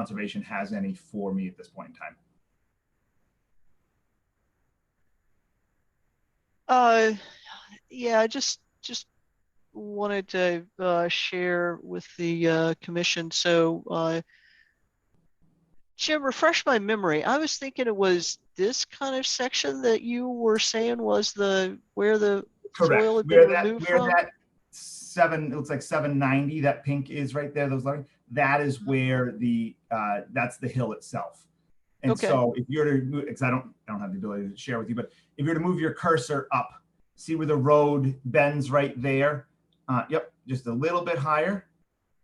conservation has any for me at this point in time. Yeah, I just wanted to share with the commission. So, Jim, refresh my memory. I was thinking it was this kind of section that you were saying was where the Correct. soil had been removed where from? that it looks like 790, that pink is right there, those lines, that is where the that's the hill itself. And Okay. so if you're to move, because I don't have the ability to share with you, but if you're to move your cursor up, see where the road bends right there? Yep, just a little bit higher.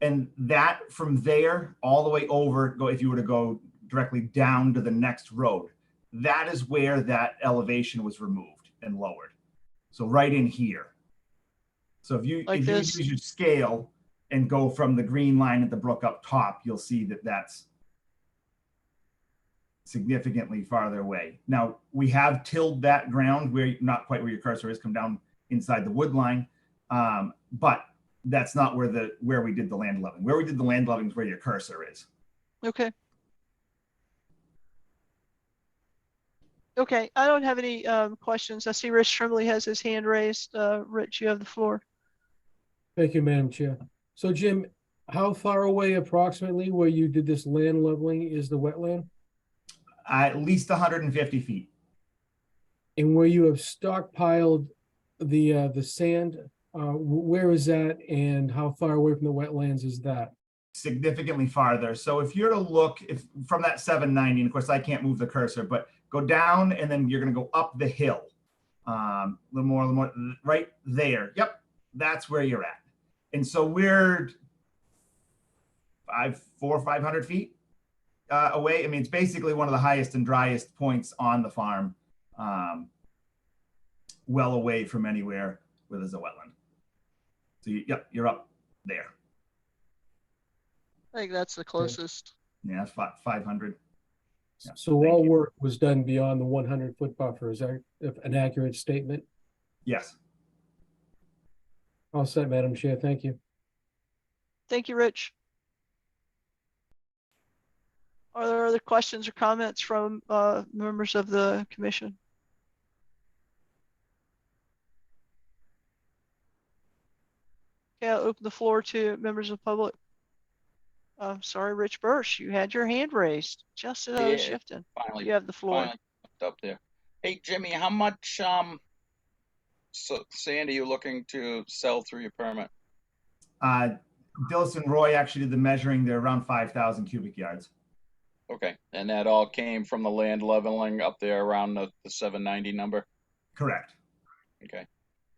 And that from there all the way over, if you were to go directly down to the next road, that is where that elevation was removed and lowered. So right in here. So if you use your scale and go from the green line at the brook up top, you'll see that that's significantly farther away. Now we have tilled that ground where, not quite where your cursor is, come down inside the wood line, but that's not where we did the land leveling. Where we did the land leveling is where your cursor is. Okay. Okay, I don't have any questions. I see Rich Tremblay has his hand raised. Rich, you have the floor. Thank you, Madam Chair. So Jim, how far away approximately where you did this land leveling is the wetland? At least 150 feet. And where you have stockpiled the sand, where is that and how far away from the wetlands is that? Significantly farther. So if you're to look from that 790, and of course I can't move the cursor, but go down and then you're going to go up the hill. A little more, right there. Yep, that's where you're at. And so we're 400 or 500 feet away. I mean, it's basically one of the highest and driest points on the farm, well away from anywhere where there's a wetland. So yep, you're up there. I think that's the closest. Yeah, 500. Yeah, so all work was done beyond the 100-foot buffer. Is that an accurate statement? Yes. All set, Madam Chair. Thank you. Thank you, Rich. Are there other questions or comments from members of the commission? Okay, I'll open the floor to members of the public. Sorry, Rich Birch, you had your hand raised just as I was shifting. Finally, you have the floor. Finally up there. Hey, Jimmy, how much sand are you looking to sell through your permit? Dillis and Roy actually did the measuring. They're around 5,000 cubic yards. Okay, and that all came from the land leveling up there around the 790 number? Correct. Okay,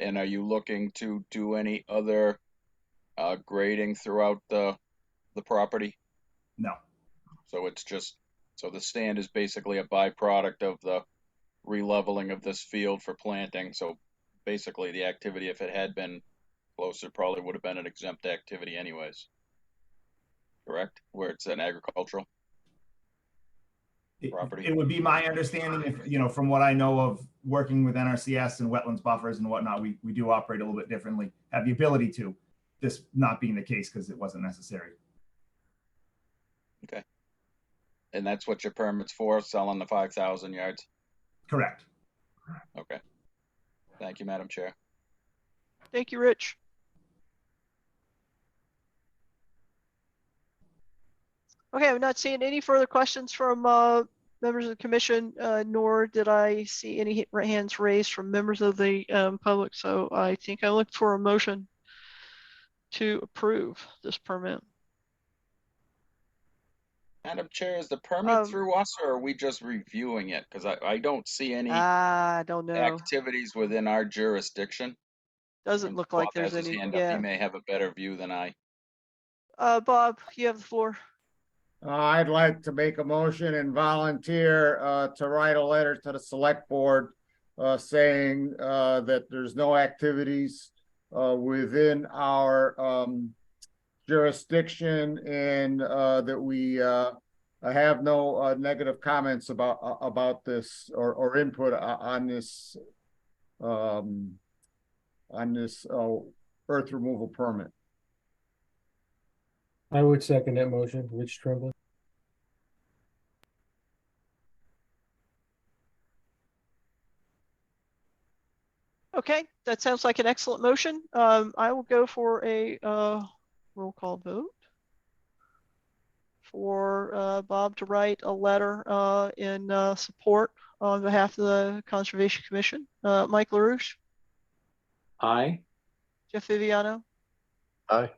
and are you looking to do any other grading throughout the property? No. So it's just, so the sand is basically a byproduct of the releveling of this field for planting. So basically the activity, if it had been closer, probably would have been an exempt activity anyways. Correct? Where it's an agricultural property. It would be my understanding, if from what I know of working with NRCS and wetlands buffers and whatnot, we do operate a little bit differently, have the ability to, this not being the case because it wasn't necessary. Okay. And that's what your permit's for, selling the 5,000 yards? Correct. Okay. Thank you, Madam Chair. Thank you, Rich. Okay, I'm not seeing any further questions from members of the commission, nor did I see any hands raised from members of the public. So I think I look for a motion to approve this permit. Madam Chair, is the permit through us, or are we just reviewing it? Because I don't see any I don't know. activities within our jurisdiction. Doesn't look like there's any. Yeah. He may have a better view than I. Bob, you have the floor. I'd like to make a motion and volunteer to write a letter to the select board saying that there's no activities within our jurisdiction and that we have no negative comments about this or input on this earth removal permit. I would second that motion. Rich Tremblay. Okay, that sounds like an excellent motion. I will go for a roll call vote for Bob to write a letter in support on behalf of the Conservation Commission. Mike LaRouche, Aye. Jeff Viviano, Aye.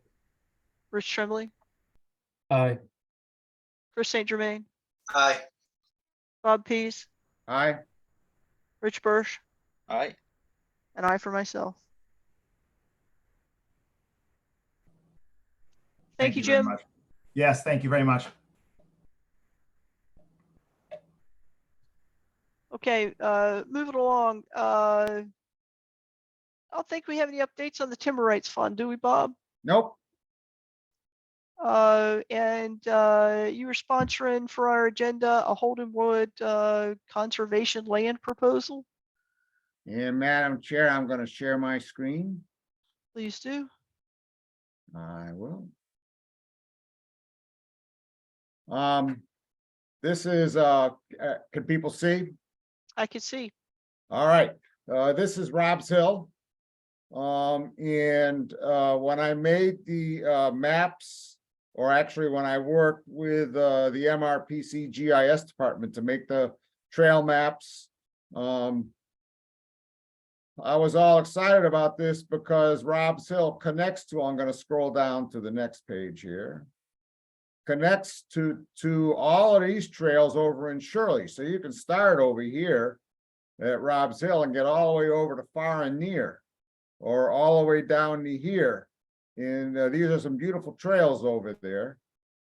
Rich Tremblay, Aye. Chris St. Germain, Aye. Bob Pease, Aye. Rich Birch, Aye. and I for myself. Thank you, very Jim. much. Yes, thank you very much. Okay, moving along. I don't think we have any updates on the Timber Rights Fund, do we, Bob? Nope. And you were sponsoring for our agenda a Holdenwood conservation land proposal. And Madam Chair, I'm going to share my screen. Please do. I will. This is, can people see? I can see. All right, this is Rob's Hill. And when I made the maps, or actually when I worked with the MRPC GIS department to make the trail maps, I was all excited about this because Rob's Hill connects to, I'm going to scroll down to the next page here, connects to all of these trails over in Shirley. So you can start over here at Rob's Hill and get all the way over to Far and Near, or all the way down to here. And these are some beautiful trails over there.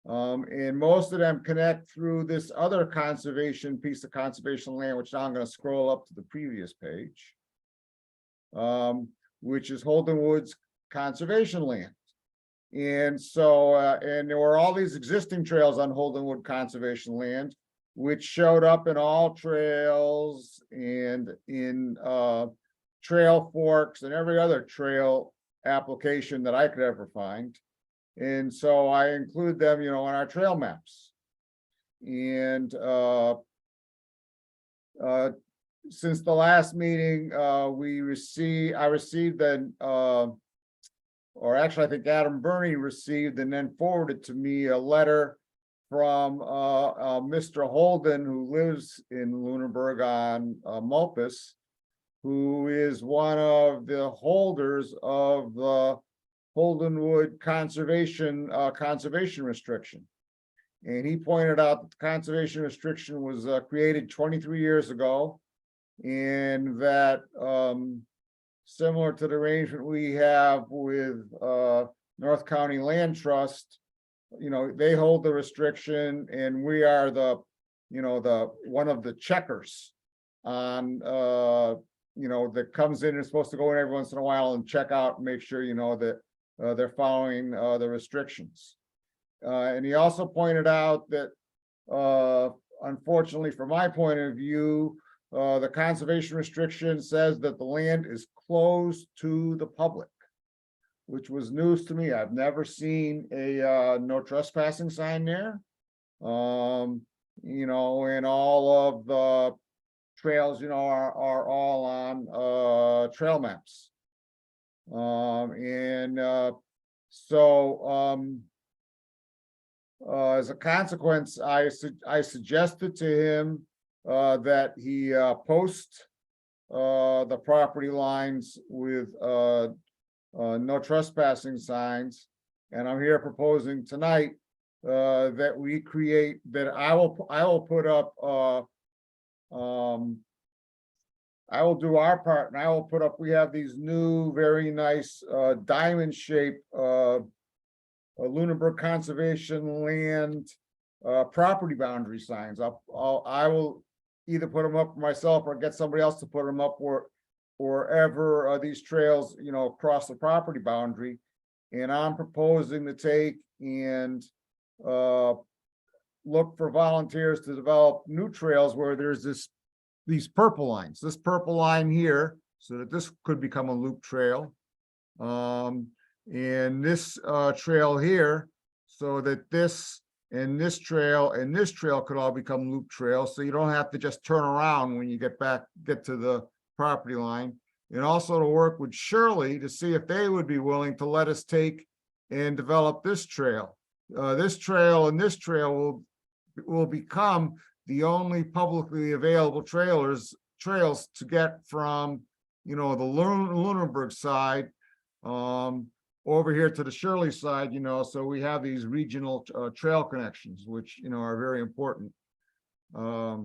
And most of them connect through this other conservation piece of conservation land, which now I'm going to scroll up to the previous page, which is Holdenwood's conservation land. And so, and there were all these existing trails on Holdenwood conservation land, which showed up in All Trails and in Trail Forks and every other trail application that I could ever find. And so I include them, you know, on our trail maps. And since the last meeting, I received an, or actually I think Adam Burney received and then forwarded to me a letter from Mr. Holden, who lives in Lunenburg on Mulpus, who is one of the holders of the Holdenwood conservation restriction. And he pointed out that the conservation restriction was created 23 years ago, and that similar to the arrangement we have with North County Land Trust, you know, they hold the restriction and we are the, you know, the one of the checkers on you know, that comes in and is supposed to go in every once in a while and check out and make sure, you know, that they're following the restrictions. And he also pointed out that unfortunately, from my point of view, the conservation restriction says that the land is closed to the public, which was news to me. I've never seen a no trespassing sign there. You know, and all of the trails, you know, are all on trail maps. As a consequence, I suggested to him that he post the property lines with no trespassing signs. And I'm here proposing tonight that we create, that I will put up I will do our part, and I will put up, we have these new very nice diamond shaped Lunenburg conservation land property boundary signs. I will either put them up myself or get somebody else to put them up wherever these trails, you know, cross the property boundary. And I'm proposing to take and look for volunteers to develop new trails where there's these purple lines, this purple line here, so that this could become a loop trail. And this trail here, so that this and this trail and this trail could all become loop trails. So you don't have to just turn around when you get to the property line. and also to work with Shirley to see if they would be willing to let us take and develop this trail. This trail and this trail will become the only publicly available trails to get from, the Lunenburg side over here to the Shirley side, so we have these regional trail connections, which, are very important for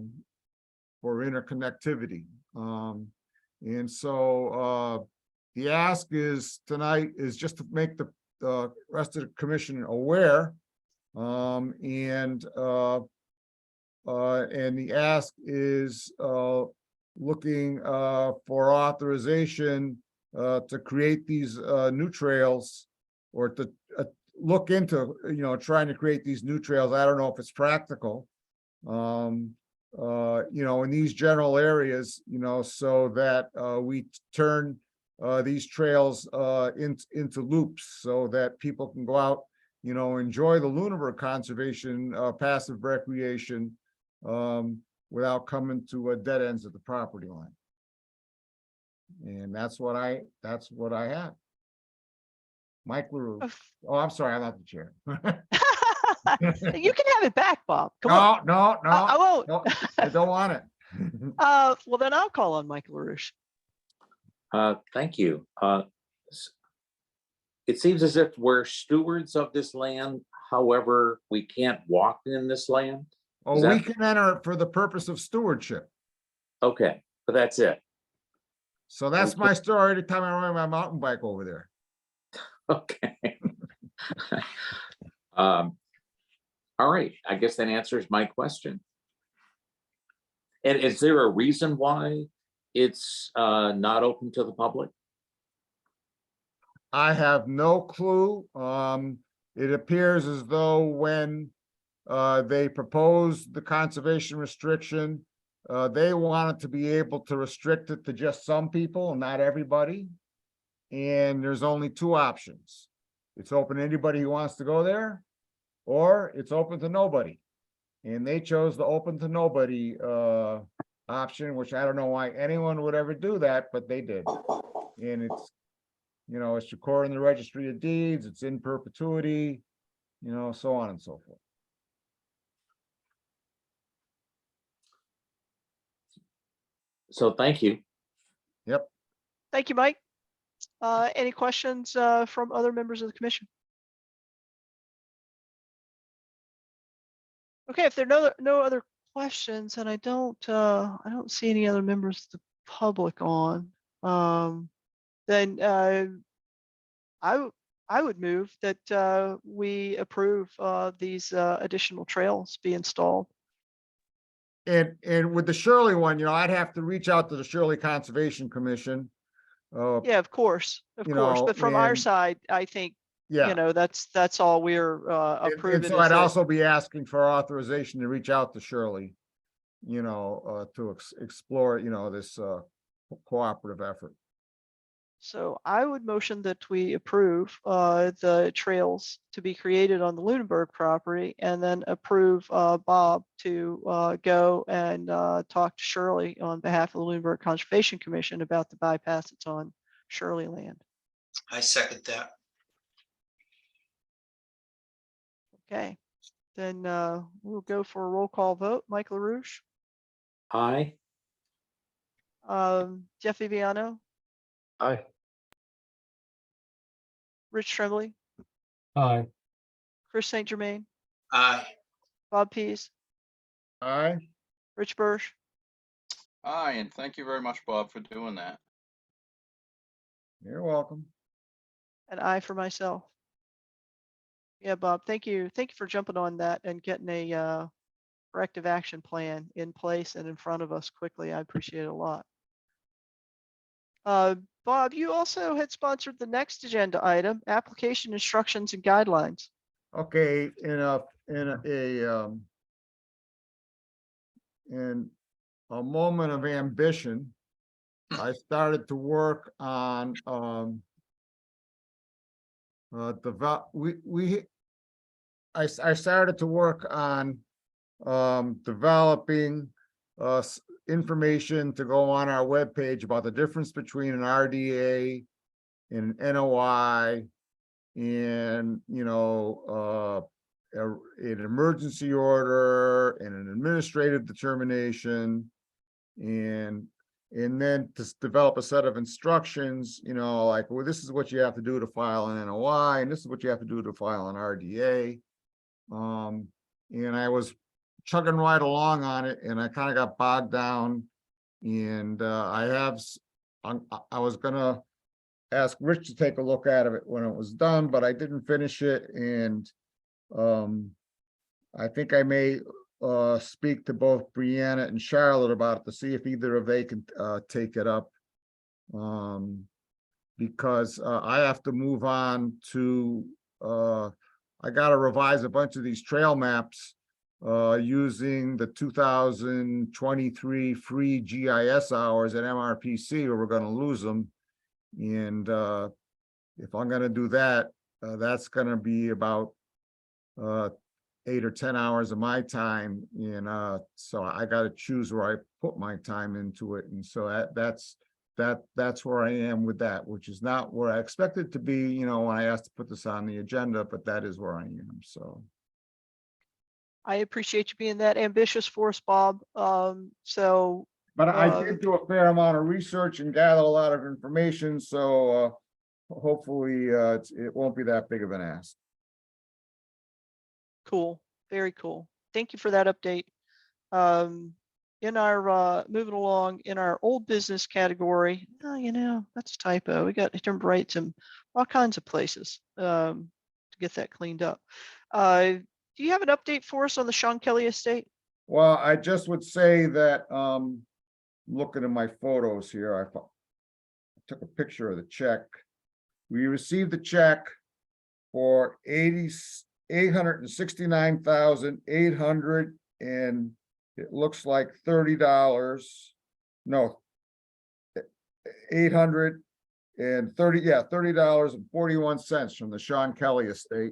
interconnectivity. And so the ask is tonight is just to make the rest of the commission aware. And the ask is looking for authorization to create these new trails, or to look into, trying to create these new trails. I don't know if it's practical, in these general areas, so that we turn these trails into loops, so that people can go out, enjoy the Lunenburg Conservation passive recreation without coming to dead ends at the property line. And that's what I have. Mike LaRue. Oh, I'm sorry, I'm not the chair. You can have it back, Bob. Come on. No, I won't. no, I don't want it. Well, then I'll call on Mike LaRouche. Thank you. It seems as if we're stewards of this land. However, we can't walk in this land. Oh, Is we that- can enter it for the purpose of stewardship. Okay, but that's it. So that's my story every time I ride my mountain bike over there. Okay. All right, I guess that answers my question. And is there a reason why it's not open to the public? I have no clue. It appears as though when they proposed the conservation restriction, they wanted to be able to restrict it to just some people and not everybody. And there's only two options. It's open to anybody who wants to go there, or it's open to nobody. And they chose the open to nobody option, which I don't know why anyone would ever do that, but they did. And it's, it's recorded in the registry of deeds, it's in perpetuity, so on and so forth. So thank you. Thank you, Mike. Any questions from other members of the commission? Okay, if there are no other questions, and I don't see any other members of the public on, then I would move that we approve these additional trails be installed. And with the Shirley one, I'd have to reach out to the Shirley Conservation Commission. Yeah, of course. You But from our and- side, I think, Yeah. that's all we're And approving. so is I'd that- also be asking for authorization to reach out to Shirley, to explore, this cooperative effort. So I would motion that we approve the trails to be created on the Lunenburg property, and then approve Bob to go and talk to Shirley on behalf of the Lunenburg Conservation Commission about the bypass that's on Shirley land. I second that. Okay, then we'll go for a roll call vote. Mike LaRouche, Aye. Jeff Viviano, Aye. Rich Tremblay, Aye. Chris St. Germain, Aye. Bob Pease, Aye. Rich Birsch, Aye, and thank you very much, Bob, for doing that. You're welcome. and I for myself. Yeah, Bob, thank you. Thank you for jumping on that and getting a corrective action plan in place and in front of us quickly. I appreciate it a lot. Bob, you also had sponsored the next agenda item, application instructions and guidelines. Okay, in a moment of ambition, I started to work on I started to work on developing information to go on our webpage about the difference between an RDA and an NOI and, an emergency order and an administrative determination. And then to develop a set of instructions, like, well, this is what you have to do to file an NOI, and this is what you have to do to file an RDA. And I was chugging right along on it, and I kind of got bogged down. And I was gonna ask Rich to take a look at it when it was done, but I didn't finish it. And I think I may speak to both Brianna and Charlotte about it to see if either of they can take it up. Because I have to move on to, I gotta revise a bunch of these trail maps using the 2023 free GIS hours at MRPC, or we're gonna lose them. And if I'm gonna do that, that's gonna be about 8 or 10 hours of my time. And so I got to choose where I put my time into it. And so that's where I am with that, which is not where I expected to be, when I asked to put this on the agenda, but that is where I am. So I appreciate you being that ambitious for us, Bob. but I did do a fair amount of research and gather a lot of information. So hopefully it won't be that big of an ask. Cool, very cool. Thank you for that update. In our moving along in our old business category, that's a typo. We got term rights in all kinds of places to get that cleaned up. Do you have an update for us on the Sean Kelly estate? Well, I just would say that looking at my photos here, I took a picture of the check. We received the check for $869,800, and it looks like $30. No, $30.41 from the Sean Kelly estate.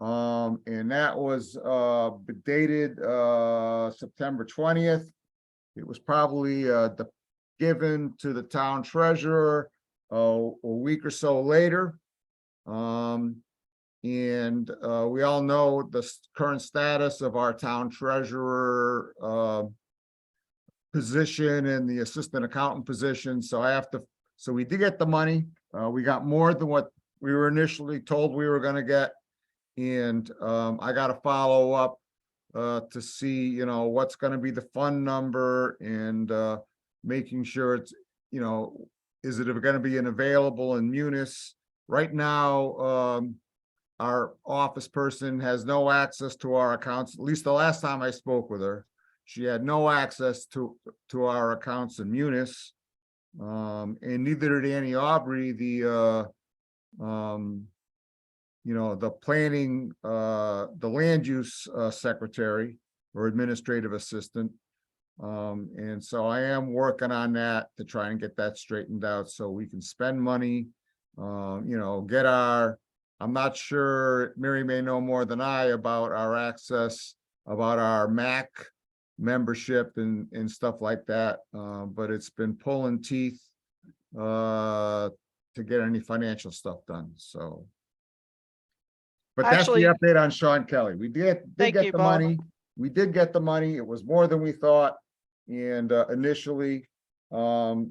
And that was dated September 20th. It was probably given to the town treasurer a week or so later. And we all know the current status of our town treasurer position and the assistant accountant position. So we did get the money. We got more than what we were initially told we were going to get. And I got to follow up to see, what's going to be the fund number, and making sure it's, is it going to be available in Munis? Right now, our office person has no access to our accounts. At least the last time I spoke with her, she had no access to our accounts in Munis. And neither did Annie Aubrey, the planning, the land use secretary or administrative assistant. And so I am working on that to try and get that straightened out so we can spend money, get our, I'm not sure, Mary may know more than I about our access, about our MAC membership and stuff like that. But it's been pulling teeth to get any financial stuff done. So. But that's Actually, the update on Sean Kelly. We did Thank get you, the Bob. money. We did get the money. It was more than we thought. And initially, so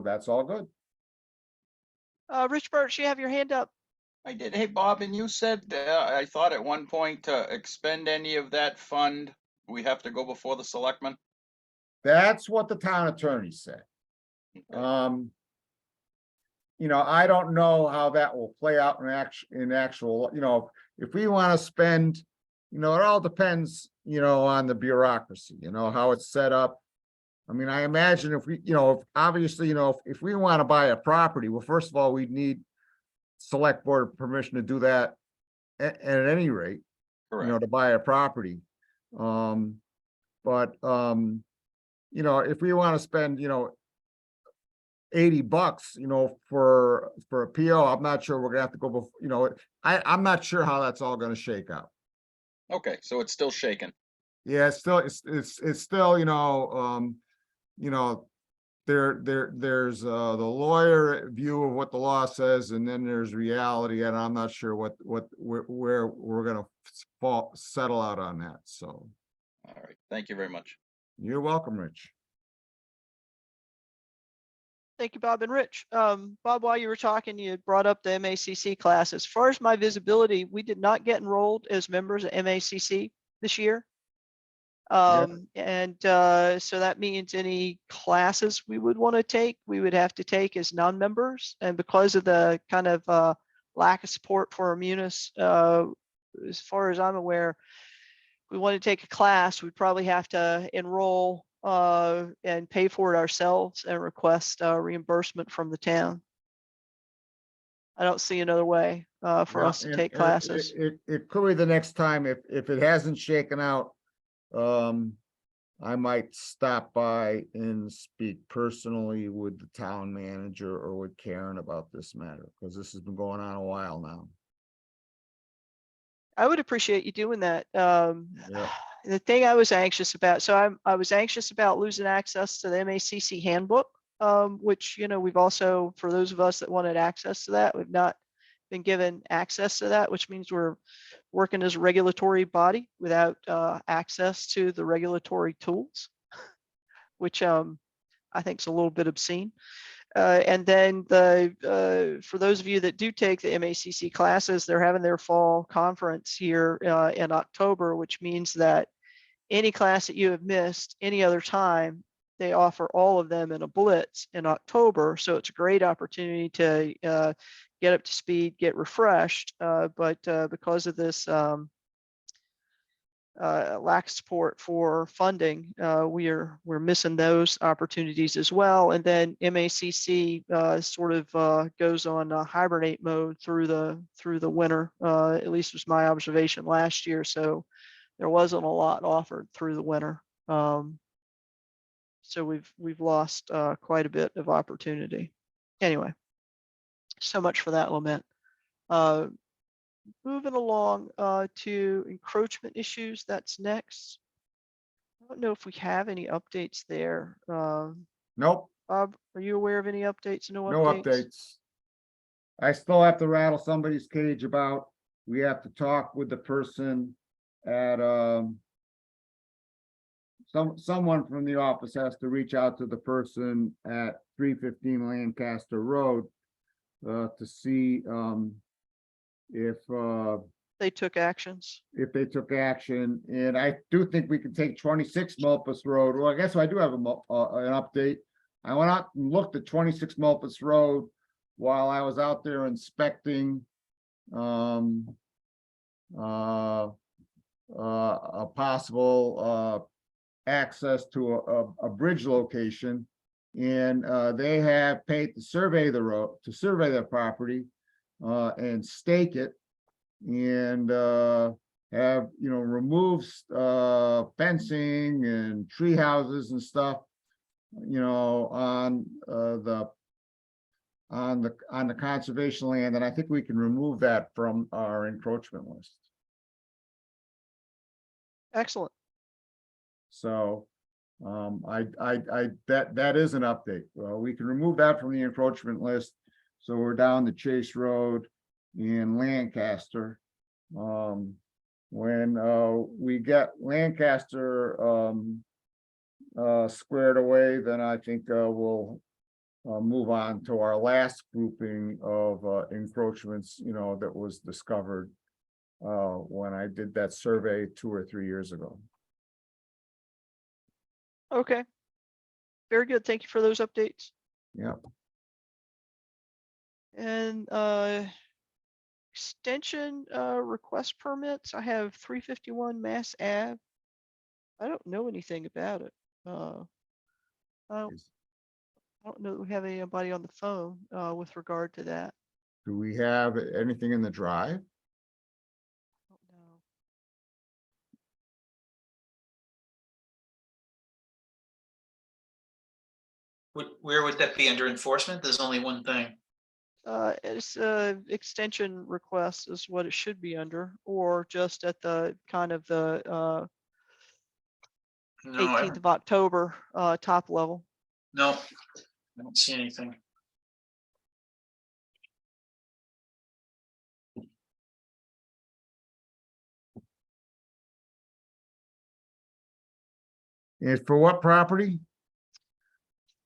that's all good. Rich Birch, you have your hand up. I did. Hey, Bob, and you said, I thought at one point to expend any of that fund, we have to go before the selectmen? That's what the town attorney said. Okay. I don't know how that will play out in actual, if we want to spend, it all depends, on the bureaucracy, how it's set up. I mean, I imagine if we, obviously, if we want to buy a property, well, first of all, we'd need select board permission to do that at any rate, Correct. to buy a property. But if we want to spend, $80, for a PO, I'm not sure we're gonna have to go before, I'm not sure how that's all gonna shake out. Okay, so it's still shaking. Yeah, it's still, you know, there's the lawyer view of what the law says, and then there's reality, and I'm not sure where we're gonna settle out on that, so. All right, thank you very much. You're welcome, Rich. Thank you, Bob and Rich. Bob, while you were talking, you had brought up the MACC class. As far as my visibility, we did not get enrolled as members of MACC this year. So that means any classes we would want to take, we would have to take as non-members. And because of the kind of lack of support for Munis, as far as I'm aware, if we want to take a class, we'd probably have to enroll and pay for it ourselves and request reimbursement from the town. I don't see another way for Yeah, us to and- take and classes. It could be the next time, if it hasn't shaken out, I might stop by and speak personally with the town manager or with Karen about this matter, because this has been going on a while now. I would appreciate you doing that. Yeah. The thing I was anxious about, so I was anxious about losing access to the MACC handbook, which, we've also, for those of us that wanted access to that, we've not been given access to that, which means we're working as a regulatory body without access to the regulatory tools, which I think is a little bit obscene. And then for those of you that do take the MACC classes, they're having their fall conference here in October, which means that any class that you have missed any other time, they offer all of them in a blitz in October. So it's a great opportunity to get up to speed, get refreshed. But because of this lack of support for funding, we're missing those opportunities as well. And then MACC sort of goes on hibernate mode through the winter. At least was my observation last year. So there wasn't a lot offered through the winter. So we've lost quite a bit of opportunity. Anyway, so much for that lament. Moving along to encroachment issues, that's next. I don't know if we have any updates there. Nope, Bob, are you aware of any updates? No no updates. I still have to rattle somebody's cage about, we have to talk with the person at, someone from the office has to reach out to the person at 315 Lancaster Road to see if They took actions. they took action. And I do think we can take 26 Mulpus Road. Well, I guess I do have an update. I went out and looked at 26 Mulpus Road while I was out there inspecting a possible access to a bridge location. And they have paid to survey the road, to survey their property and stake it, and have, removed fencing and tree houses and stuff, on the conservation land. And I think we can remove that from our encroachment list. Excellent. So that is an update. Well, we can remove that from the encroachment list. So we're down to Chase Road in Lancaster. When we get Lancaster squared away, then I think we'll move on to our last grouping of encroachments, that was discovered when I did that survey 2 or 3 years ago. Okay. Very good. Thank you for those updates. Yeah. And extension request permits. I have 351 Mass Ave. I don't know anything about it. I don't know that we have anybody on the phone with regard to that. Do we have anything in the drive? I don't know. Where would that be under enforcement? There's only one thing. It's extension request is what it should be under, or just at the kind of the No, I 18th of October, top level. no, I don't see anything. And for what property?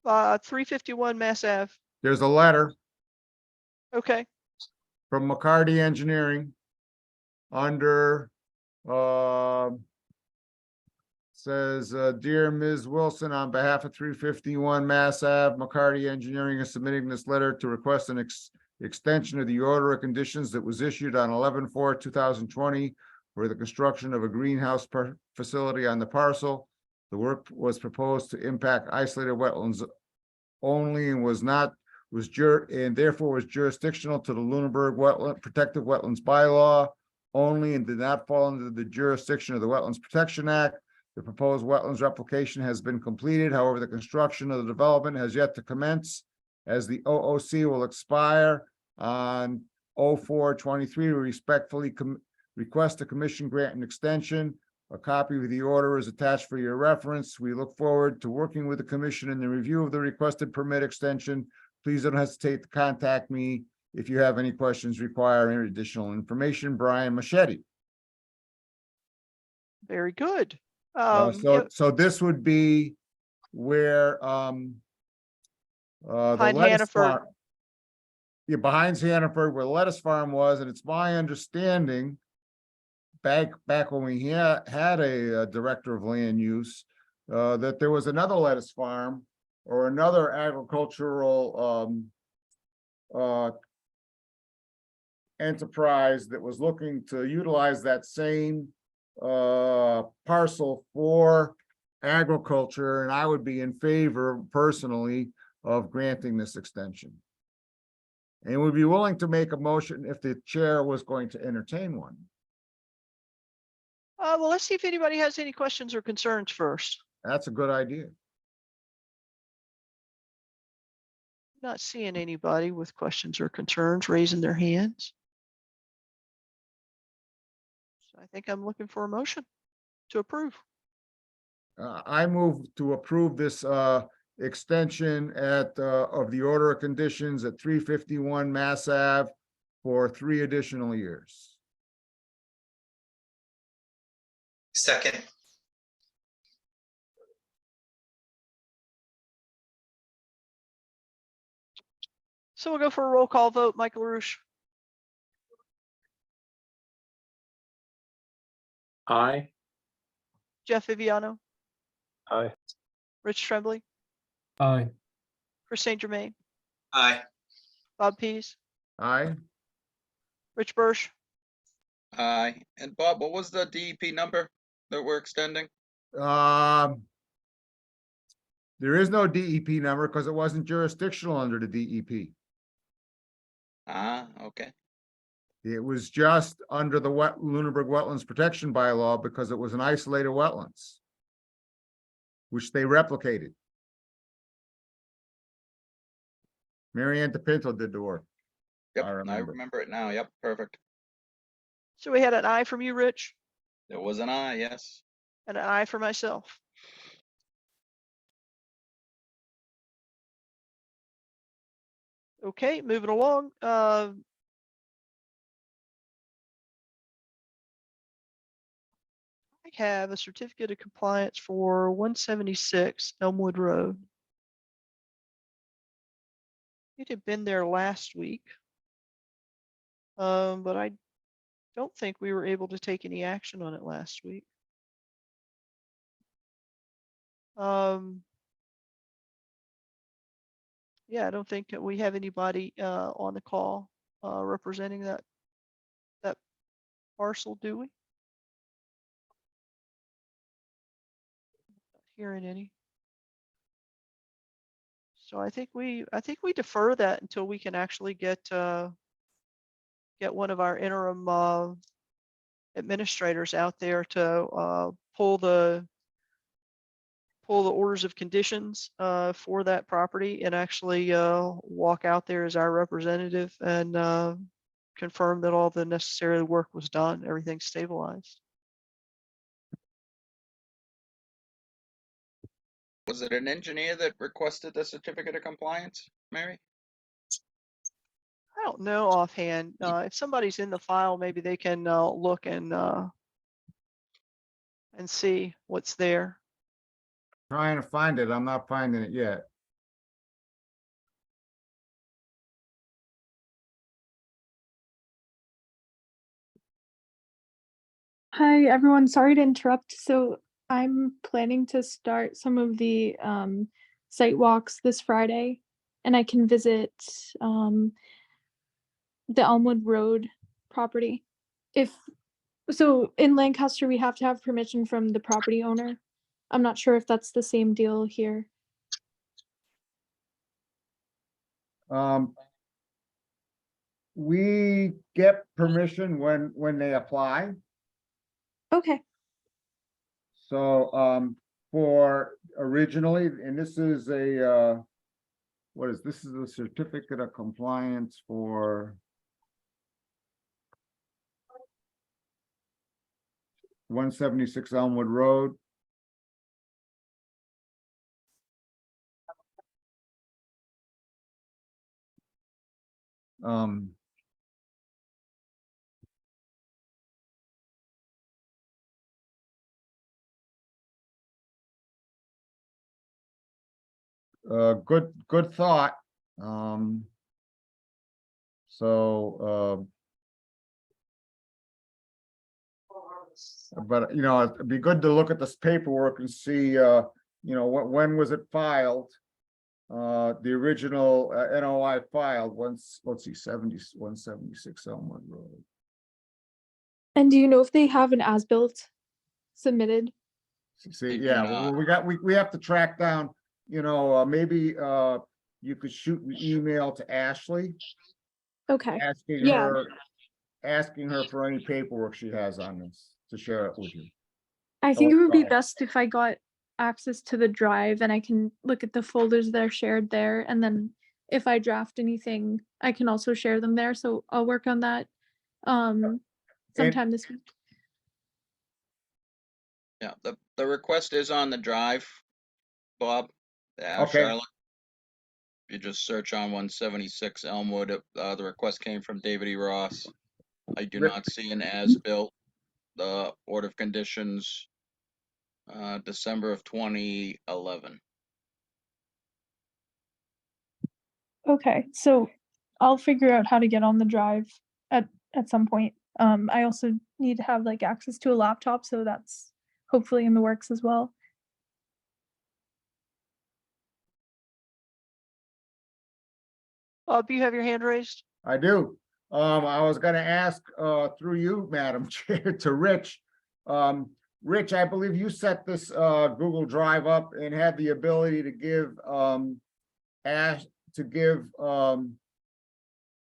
351 Mass Ave. There's a letter Okay, from McCarty Engineering under, says, Dear Ms. Wilson, on behalf of 351 Mass Ave, McCarty Engineering is submitting this letter to request an extension of the order of conditions that was issued on 11/4/2020 for the construction of a greenhouse facility on the parcel. The work was proposed to impact isolated wetlands only and and therefore was jurisdictional to the Lunenburg Wetland Protective Wetlands Bylaw only and did not fall under the jurisdiction of the Wetlands Protection Act. The proposed wetlands replication has been completed. However, the construction of the development has yet to commence as the OOC will expire on 04/23. We respectfully request the commission grant an extension. A copy of the order is attached for your reference. We look forward to working with the commission in the review of the requested permit extension. Please don't hesitate to contact me if you have any questions, require any additional information. Brian Machete. very good. So this would be where, the Behind lettuce Hannaford. farm. Yeah, behind Hannaford where the lettuce farm was, and it's my understanding back when we had a director of land use, that there was another lettuce farm or another agricultural, enterprise that was looking to utilize that same parcel for agriculture, and I would be in favor personally of granting this extension. And would be willing to make a motion if the chair was going to entertain one. Well, let's see if anybody has any questions or concerns first. That's a good idea. Not seeing anybody with questions or concerns raising their hands. So I think I'm looking for a motion to approve. I move to approve this extension of the order of conditions at 351 Mass Ave for 3 additional years. Second, So we'll go for a roll call vote. Michael LaRouche, Aye. Jeff Viviano, Aye. Rich Tremblay, Aye. Chris St. Germain, aye. Bob Pease, Aye. Rich Birsch, Aye. And Bob, what was the DEP number that we're extending? There is no DEP number because it wasn't jurisdictional under the DEP. Ah, okay. It was just under the Lunenburg Wetlands Protection Bylaw because it was an isolated wetlands, which they replicated. Mary Ann DePinto did the work. Yep, I I remember. remember it now. Yep, perfect. So we had an aye from you, Rich, There was an aye, yes. and an aye for myself. Okay, moving along. I have a certificate of compliance for 176 Elmwood Road. It had been there last week. But I don't think we were able to take any action on it last week. Yeah, I don't think that we have anybody on the call representing that parcel, do we? Not hearing any. So I think we defer that until we can actually get one of our interim administrators out there to pull the orders of conditions for that property and actually walk out there as our representative and confirm that all the necessary work was done, everything's stabilized. Was it an engineer that requested the certificate of compliance, Mary? I don't know offhand. If somebody's in the file, maybe they can look and see what's there. Trying to find it. I'm not finding it yet. Hi, everyone. Sorry to interrupt. So I'm planning to start some of the site walks this Friday, and I can visit the Elmwood Road property. If so, in Lancaster, we have to have permission from the property owner. I'm not sure if that's the same deal here. We get permission when they apply. Okay. So, for originally, and this is a, what is, this is a certificate of compliance for 176 Elmwood Road. Good thought. But you know, it'd be good to look at this paperwork and see, you know, when was it filed? The original NOI filed once, let's see, 176 Elmwood Road. And do you know if they have an as-built submitted? See, They do yeah, not. well, we have to track down, you know, maybe you could shoot an email to Ashley Okay. asking Yeah. her for any paperwork she has on this to share it with you. I think it would be Oh. best if I got access to the drive and I can look at the folders that are shared there. And then if I draft anything, I can also share them there. So I'll work on that sometime this week. Yeah, the request is on the drive, Bob. Okay. Charlotte. If you just search on 176 Elmwood, the request came from David E. Ross. I do Rick- not see an as-built. The order of conditions, December of 2011. Okay, so I'll figure out how to get on the drive at some point. I also need to have like access to a laptop, so that's hopefully in the works as well. Bob, you have your hand raised? I do. I was gonna ask, through you, Madam Chair, to Rich. Rich, I believe you set this, Google Drive up and had the ability to give,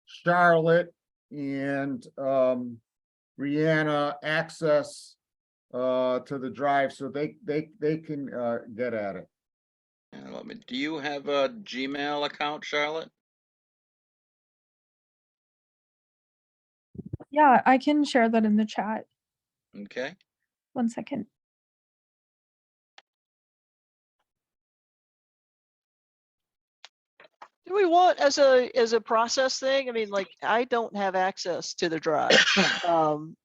Charlotte and, Rihanna access, to the drive so they can, get at it. And do you have a Gmail account, Charlotte? Yeah, I can share that in the chat. Okay. 1 second. Do we want as a process thing? I mean, like, I don't have access to the drive,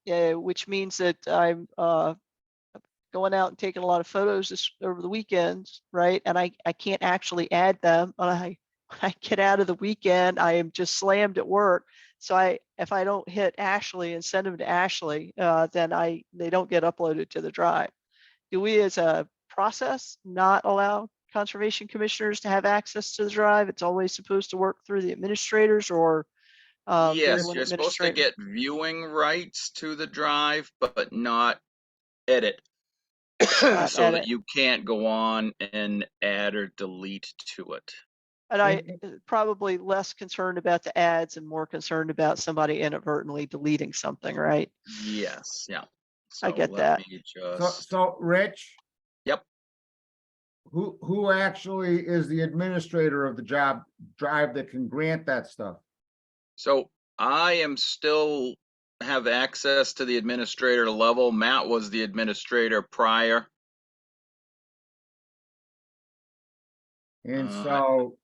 yeah, which means that I'm going out and taking a lot of photos over the weekends, right? And I can't actually add them. When I get out of the weekend, I am just slammed at work. So if I don't hit Ashley and send them to Ashley, then they don't get uploaded to the drive. Do we, as a process, not allow conservation commissioners to have access to the drive? It's always supposed to work through the administrators, or Yes, one you're supposed to administrator? get viewing rights to the drive, but not edit. Not So that edit. you can't go on and add or delete to it. And I probably less concerned about the ads and more concerned about somebody inadvertently deleting something, right? Yes, yeah. I get let that. me So, just, Rich? Yep. Who actually is the administrator of the drive that can grant that stuff? So I am still have access to the administrator level. Matt was the administrator prior. And Uh, so,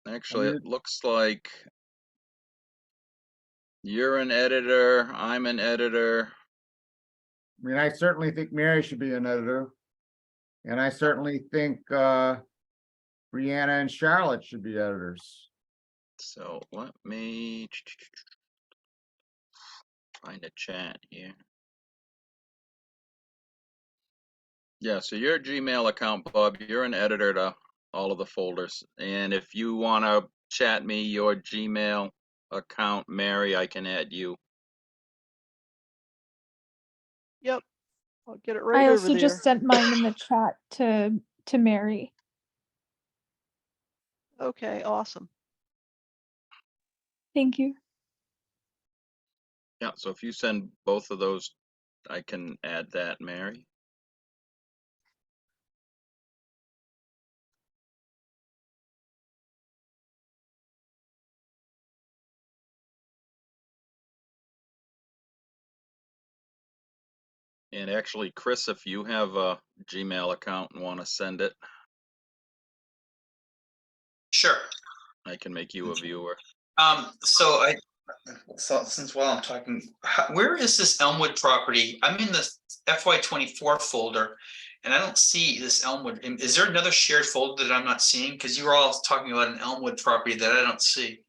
Actually, mean- it looks like you're an editor, I'm an editor. I mean, I certainly think Mary should be an editor. And I certainly think Brianna and Charlotte should be editors. So let me find a chat here. Yeah, so your Gmail account, Bob, you're an editor to all of the folders. And if you want to chat me your Gmail account, Mary, I can add you. Yep. I'll get it I right over also there. just sent mine in the chat to Mary. Okay, awesome. Thank you. Yeah, so if you send both of those, I can add that, Mary. And actually, Chris, if you have a Gmail account and want to send it, Sure. I can make you a viewer. So since while I'm talking, where is this Elmwood property? I'm in the FY24 folder and I don't see this Elmwood. Is there another shared folder that I'm not seeing? Because you were all talking about an Elmwood property that I don't see.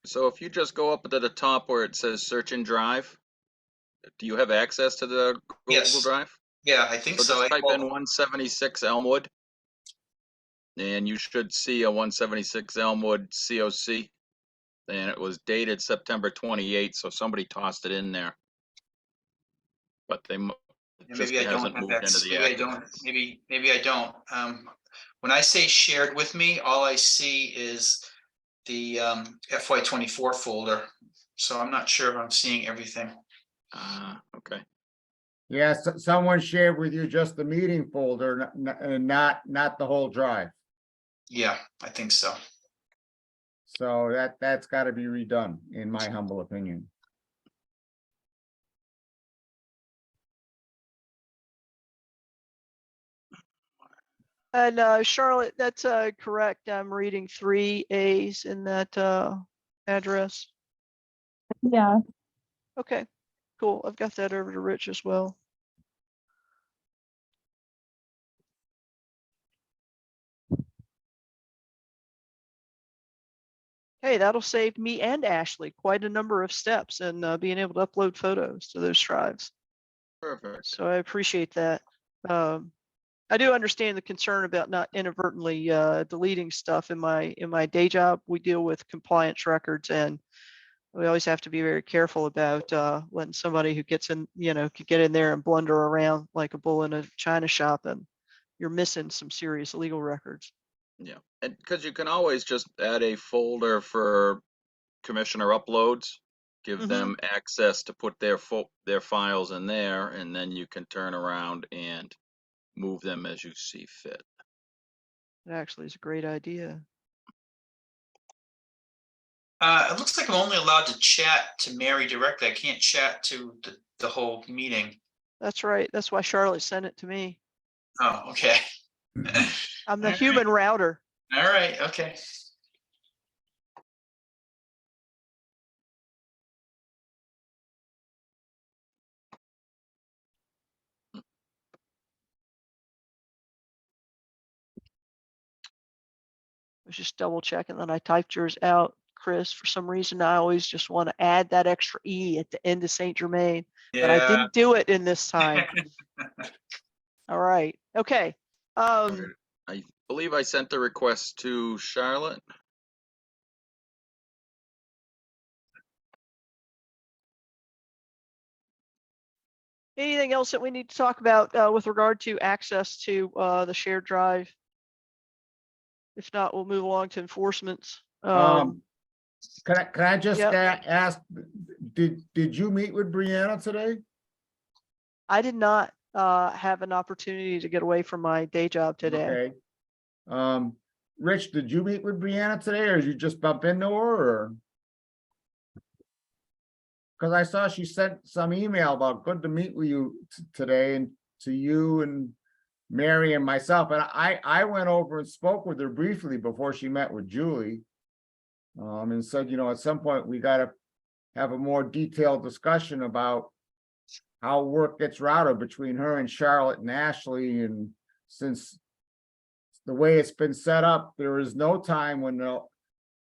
So if you just go up to the top where it says search and drive, do you have access to the Google Yes. Drive? Yeah, I think So so. just type in 176 Elmwood, and you should see a 176 Elmwood COC. And it was dated September 28th, so somebody tossed it in there. But it just Maybe I don't hasn't have moved that. into the Maybe I active. don't. Maybe I don't. When I say shared with me, all I see is the FY24 folder. So I'm not sure if I'm seeing everything. Okay. Yeah, someone shared with you just the meeting folder, not the whole drive. Yeah, I think so. So that's got to be redone, in my humble opinion. And Charlotte, that's correct. I'm reading 3 A's in that address. Yeah. Okay, cool. I've got that over to Rich as well. Hey, that'll save me and Ashley quite a number of steps in being able to upload photos to those drives. Perfect. So I appreciate that. I do understand the concern about not inadvertently deleting stuff in my day job. We deal with compliance records, and we always have to be very careful about letting somebody who gets in, could get in there and blunder around like a bull in a china shop, and you're missing some serious legal records. Yeah, and because you can always just add a folder for commissioner uploads, give them access to put their files in there, and then you can turn around and move them as you see fit. It actually is a great idea. It looks like I'm only allowed to chat to Mary directly. I can't chat to the whole meeting. That's right. That's why Charlotte sent it to me. Oh, okay. I'm the All human router. All right, okay. I was just double checking, then I typed yours out, Chris. For some reason, I always just want to add that extra E at the end of Saint Germain, but I Yeah. didn't do it in this time. All right. Okay. I believe I sent the request to Charlotte. Anything else that we need to talk about with regard to access to the shared drive? If not, we'll move along to enforcements. Can I just Yep. ask, did you meet with Brianna today? I did not have an opportunity to get away from my day job today. Okay. Rich, did you meet with Brianna today, or did you just bump into her, or? Because I saw she sent some email about good to meet with you today, and to you and Mary and myself, and I went over and spoke with her briefly before she met with Julie. And said, you know, at some point we gotta have a more detailed discussion about how work gets routed between her and Charlotte and Ashley, and since the way it's been set up, there is no time when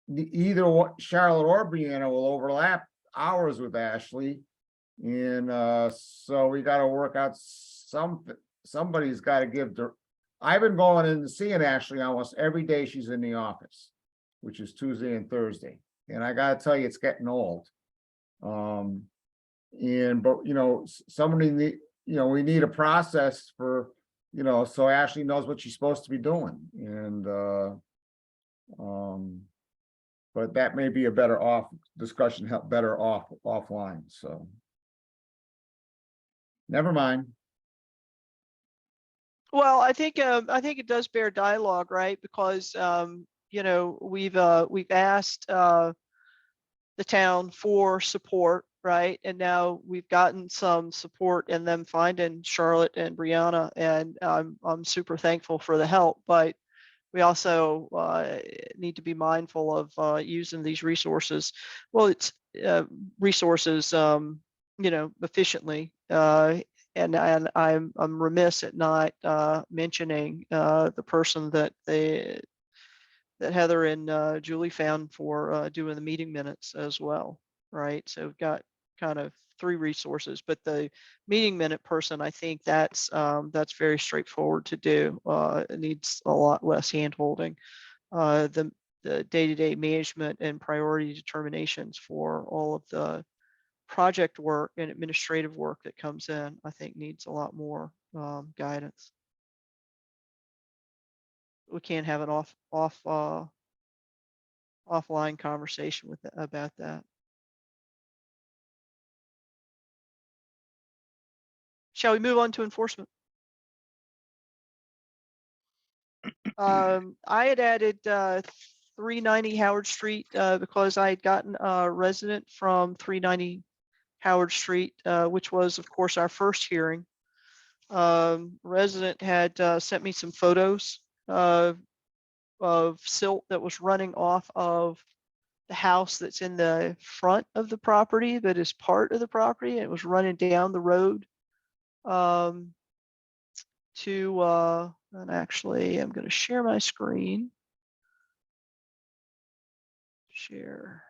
either Charlotte or Brianna will overlap hours with Ashley. And so we got to work out something. Somebody's got to give the. I've been going in and seeing Ashley almost every day she's in the office, which is Tuesday and Thursday. And I got to tell you, it's getting old. But you know, somebody need, you know, we need a process for, you know, so Ashley knows what she's supposed to be doing. And but that may be a better discussion, better offline. So never mind. Well, I think it does bear dialogue, right? Because you know, we've asked the town for support, right? And now we've gotten some support in them finding Charlotte and Brianna, and I'm super thankful for the help. But we also need to be mindful of using these resources. Well, it's resources, you know, efficiently. And I'm remiss at not mentioning the person that Heather and Julie found for doing the meeting minutes as well, right? So we've got kind of 3 resources, but the meeting minute person, I think that's very straightforward to do. It needs a lot less hand-holding. The day-to-day management and priority determinations for all of the project work and administrative work that comes in, I think needs a lot more guidance. We can't have an offline conversation about that. Shall we move on to enforcement? I had added 390 Howard Street because I had gotten a resident from 390 Howard Street, which was, of course, our first hearing. Resident had sent me some photos of silt that was running off of the house that's in the front of the property, that is part of the property. It was running down the road and actually I'm going to share my screen. Share.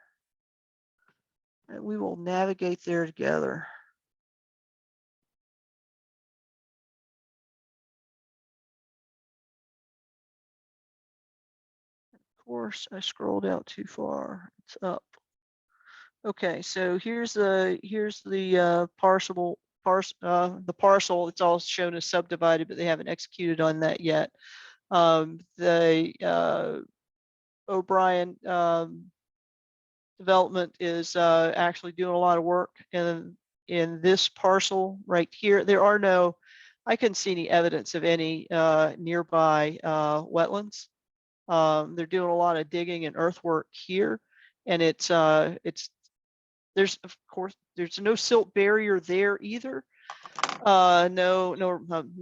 And we will navigate there together. Of course, I scrolled out too far. It's up. Okay, so here's the parcel. The parcel. It's all shown as subdivided, but they haven't executed on that yet. The O'Brien development is actually doing a lot of work in this parcel right here. There are no, I couldn't see any evidence of any nearby wetlands. They're doing a lot of digging and earthwork here, and there's of course there's no silt barrier there either. No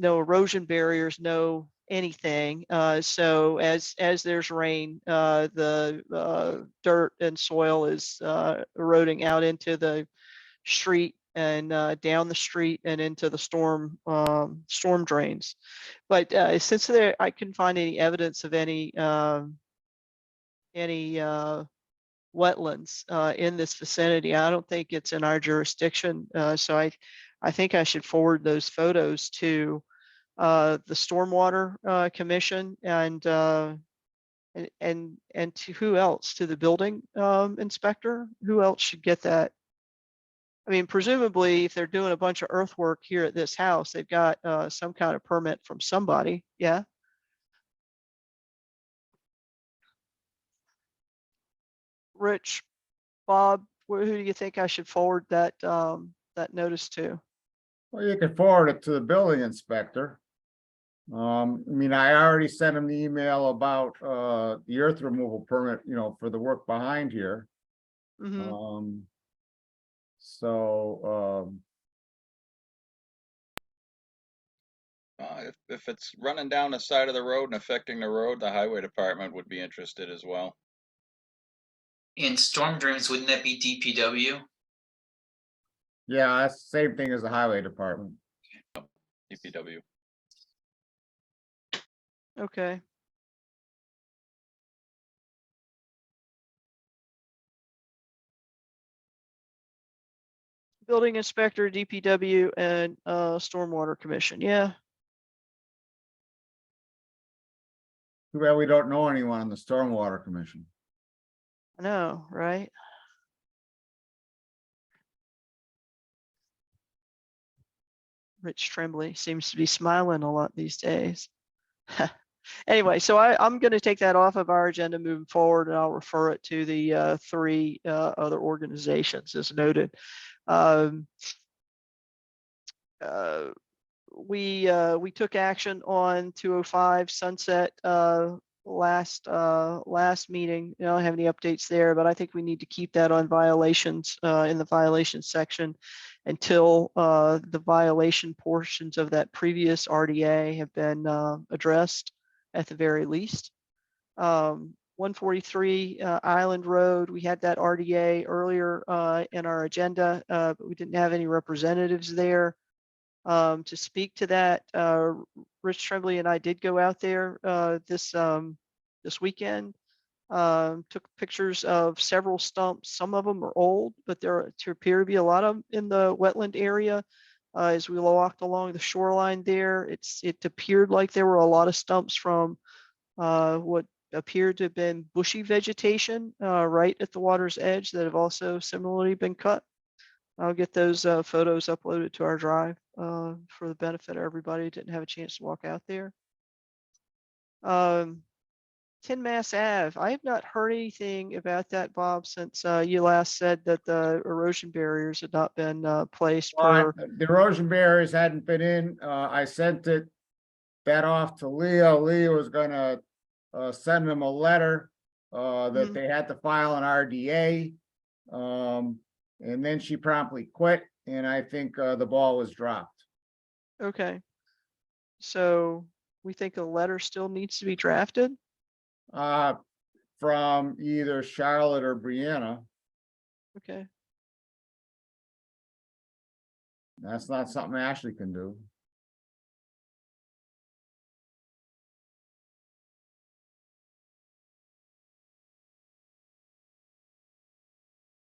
erosion barriers, no anything. So as there's rain, the dirt and soil is eroding out into the street and down the street and into the storm drains. But since I couldn't find any evidence of any wetlands in this vicinity, I don't think it's in our jurisdiction. So I think I should forward those photos to the Stormwater Commission and to who else? To the building inspector? Who else should get that? I mean, presumably, if they're doing a bunch of earthwork here at this house, they've got some kind of permit from somebody. Yeah. Rich, Bob, who do you think I should forward that that notice to? Well, you can forward it to the building inspector. I mean, I already sent him the email about the earth removal permit, you know, for the work behind here. Mhm. If it's running down the side of the road and affecting the road, the highway department would be interested as well. And storm drains, wouldn't that be DPW? Yeah, that's the same thing as the highway department. DPW. Okay. Building inspector, DPW, and stormwater commission. Yeah. Too bad we don't know anyone on the stormwater commission. I know, right? Rich Tremblay seems to be smiling a lot these days. Anyway, so I'm going to take that off of our agenda moving forward, and I'll refer it to the three other organizations as noted. We took action on 205 Sunset last meeting. I don't have any updates there, but I think we need to keep that on violations in the violations section until the violation portions of that previous RDA have been addressed at the very least. 143 Island Road, we had that RDA earlier in our agenda, but we didn't have any representatives there to speak to that. Rich Tremblay and I did go out there this weekend. Took pictures of several stumps. Some of them are old, but there appear to be a lot of them in the wetland area. As we walked along the shoreline there, it appeared like there were a lot of stumps from what appeared to have been bushy vegetation right at the water's edge that have also similarly been cut. I'll get those photos uploaded to our drive for the benefit of everybody who didn't have a chance to walk out there. 10 Mass Ave, I have not heard anything about that, Bob, since you last said that the erosion barriers had not been placed per. The erosion barriers hadn't been in. I sent that off to Leah. Leah was gonna send them a letter that they had to file an RDA. And then she promptly quit, and I think the ball was dropped. Okay. So we think a letter still needs to be drafted? From either Charlotte or Brianna. Okay. That's not something Ashley can do.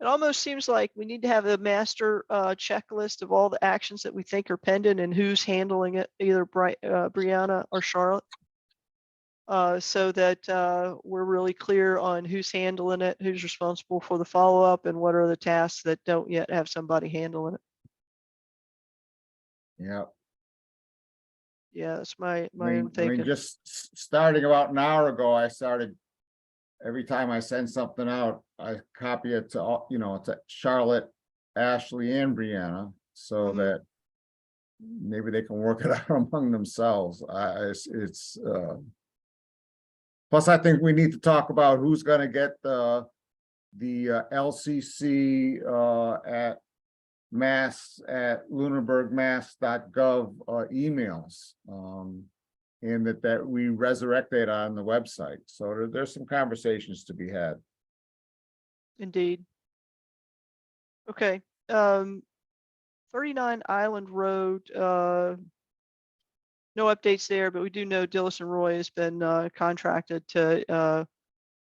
It almost seems like we need to have a master checklist of all the actions that we think are pending and who's handling it, either Brianna or Charlotte. So that we're really clear on who's handling it, who's responsible for the follow-up, and what are the tasks that don't yet have somebody handling it. Yeah. Yeah, that's my I own thinking. mean, just starting about an hour ago, I started, every time I send something out, I copy it to all, to Charlotte, Ashley, and Brianna, so that maybe they can work it out among themselves. Plus, I think we need to talk about who's gonna get the LCC at lunenburgmass.gov emails. And that we resurrect it on the website. So there's some conversations to be had. Indeed. Okay. 39 Island Road, no updates there, but we do know Dillis and Roy has been contracted to